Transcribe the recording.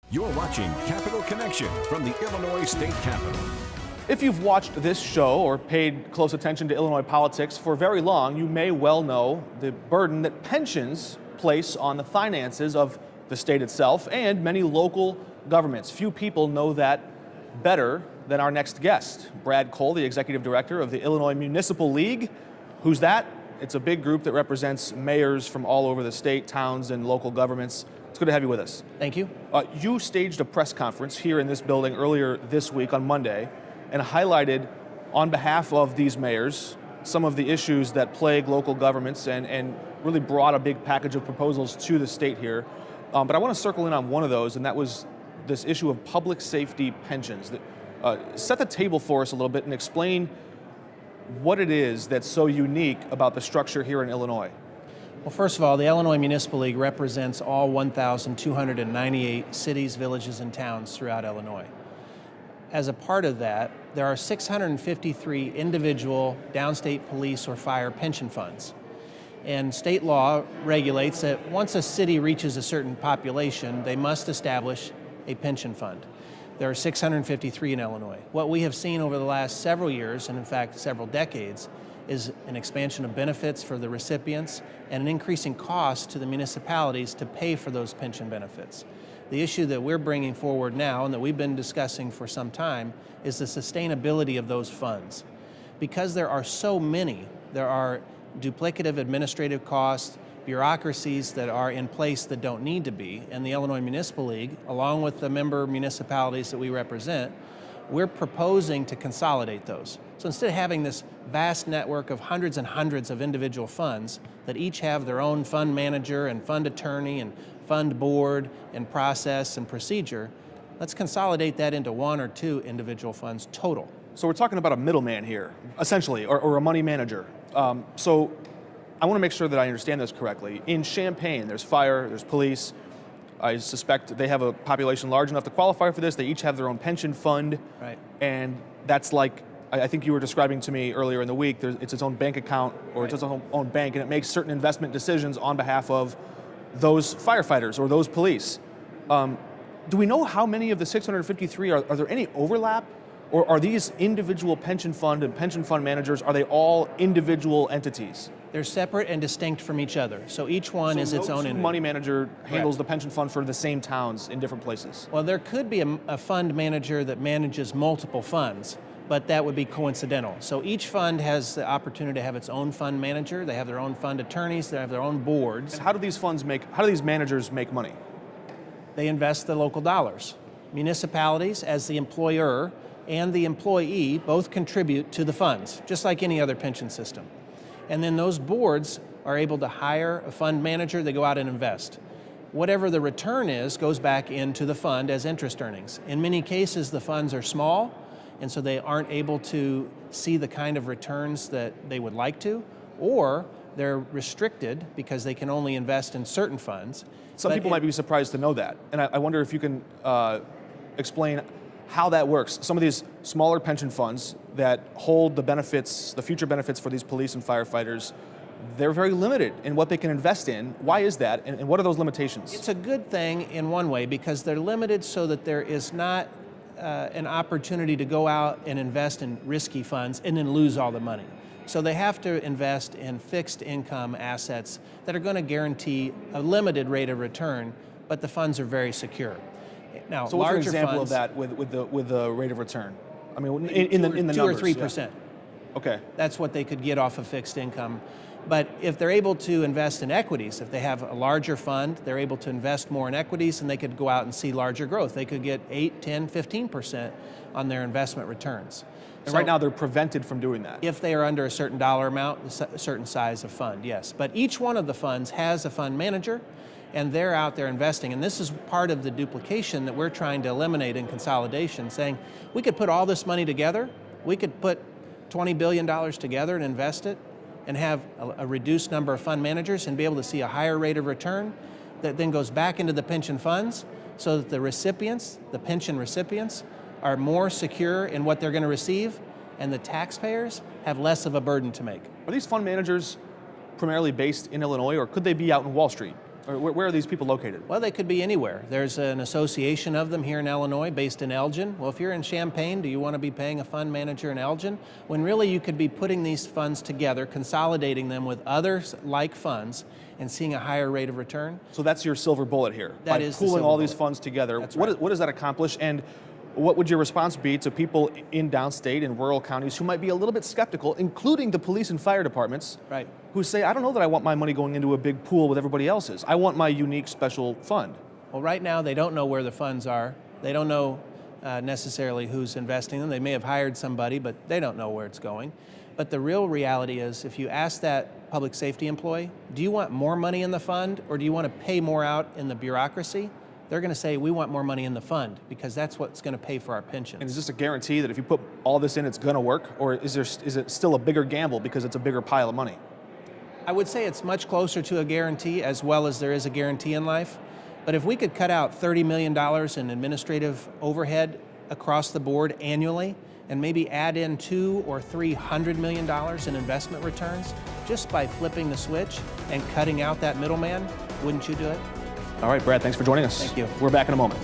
You're watching Capital Connection from the Illinois State Capitol. If you've watched this show or paid close attention to Illinois politics for very long, you may well know the burden that pensions place on the finances of the state itself and many local governments. Few people know that better than our next guest, Brad Cole, the executive director of the Illinois Municipal League. Who's that? It's a big group that represents mayors from all over the state, towns, and local governments. It's good to have you with us. Thank you. You staged a press conference here in this building earlier this week on Monday and highlighted on behalf of these mayors some of the issues that plague local governments and really brought a big package of proposals to the state here. But I want to circle in on one of those, and that was this issue of public safety pensions. Set the table for us a little bit and explain what it is that's so unique about the structure here in Illinois. Well, first of all, the Illinois Municipal League represents all 1,298 cities, villages, and towns throughout Illinois. As a part of that, there are 653 individual downstate police or fire pension funds. And state law regulates that once a city reaches a certain population, they must establish a pension fund. There are 653 in Illinois. What we have seen over the last several years, and in fact several decades, is an expansion of benefits for the recipients and an increasing cost to the municipalities to pay for those pension benefits. The issue that we're bringing forward now and that we've been discussing for some time is the sustainability of those funds. Because there are so many, there are duplicative administrative costs, bureaucracies that are in place that don't need to be, and the Illinois Municipal League, along with the member municipalities that we represent, we're proposing to consolidate those. So instead of having this vast network of hundreds and hundreds of individual funds that each have their own fund manager and fund attorney and fund board and process and procedure, let's consolidate that into one or two individual funds total. So we're talking about a middleman here, essentially, or a money manager. So I want to make sure that I understand this correctly. In Champaign, there's fire, there's police. I suspect they have a population large enough to qualify for this. They each have their own pension fund. Right. And that's like, I think you were describing to me earlier in the week, it's its own bank account or Right. it's its own bank, and it makes certain investment decisions on behalf of those firefighters or those police. Do we know how many of the 653, are there any overlap? Or are these individual pension fund and pension fund managers, are they all individual entities? They're separate and distinct from each other. So each one is its own entity. Money manager handles the pension fund for the same towns in different places. Well, there could be a fund manager that manages multiple funds, but that would be coincidental. So each fund has the opportunity to have its own fund manager. They have their own fund attorneys. They have their own boards. And how do these managers make money? They invest the local dollars. Municipalities, as the employer and the employee, both contribute to the funds, just like any other pension system. And then those boards are able to hire a fund manager. They go out and invest. Whatever the return is goes back into the fund as interest earnings. In many cases, the funds are small, and so they aren't able to see the kind of returns that they would like to, or they're restricted because they can only invest in certain funds. Some people might be surprised to know that, and I wonder if you can explain how that works. Some of these smaller pension funds that hold the benefits, the future benefits for these police and firefighters, they're very limited in what they can invest in. Why is that, and what are those limitations? It's a good thing in one way because they're limited so that there is not an opportunity to go out and invest in risky funds and then lose all the money. So they have to invest in fixed income assets that are going to guarantee a limited rate of return, but the funds are very secure. Now, so what's an larger example funds, of that with the rate of return? I mean, in the 2 numbers. or 3%. Yeah. Okay. That's what they could get off of fixed income. But if they're able to invest in equities, if they have a larger fund, they're able to invest more in equities and they could go out and see larger growth. They could get 8, 10, 15% on their investment returns. And right now they're prevented from doing that. If they are under a certain dollar amount, a certain size of fund, yes. But each one of the funds has a fund manager and they're out there investing. And this is part of the duplication that we're trying to eliminate in consolidation, saying we could put all this money together, we could put $20 billion together and invest it and have a reduced number of fund managers and be able to see a higher rate of return that then goes back into the pension funds so that the recipients, the pension recipients, are more secure in what they're going to receive and the taxpayers have less of a burden to make. Are these fund managers primarily based in Illinois, or could they be out in Wall Street? Or where are these people located? Well, they could be anywhere. There's an association of them here in Illinois based in Elgin. Well, if you're in Champaign, do you want to be paying a fund manager in Elgin? When really you could be putting these funds together, consolidating them with others like funds, and seeing a higher rate of return. So that's your silver bullet here. That By is the pooling silver all these bullet. funds together, That's what, right. what does that accomplish? And what would your response be to people in downstate and rural counties who might be a little bit skeptical, including the police and fire departments, Right. who say, I don't know that I want my money going into a big pool with everybody else's. I want my unique special fund. Well, right now they don't know where the funds are. They don't know necessarily who's investing them. They may have hired somebody, but they don't know where it's going. But the real reality is, if you ask that public safety employee, do you want more money in the fund or do you want to pay more out in the bureaucracy? They're going to say, we want more money in the fund because that's what's going to pay for our pensions. And is this a guarantee that if you put all this in, it's going to work? Or is it still a bigger gamble because it's a bigger pile of money? I would say it's much closer to a guarantee as well as there is a guarantee in life. But if we could cut out $30 million in administrative overhead across the board annually and maybe add in $200 or $300 million in investment returns just by flipping the switch and cutting out that middleman, wouldn't you do it? All right, Brad, thanks for joining us. Thank you. We're back in a moment.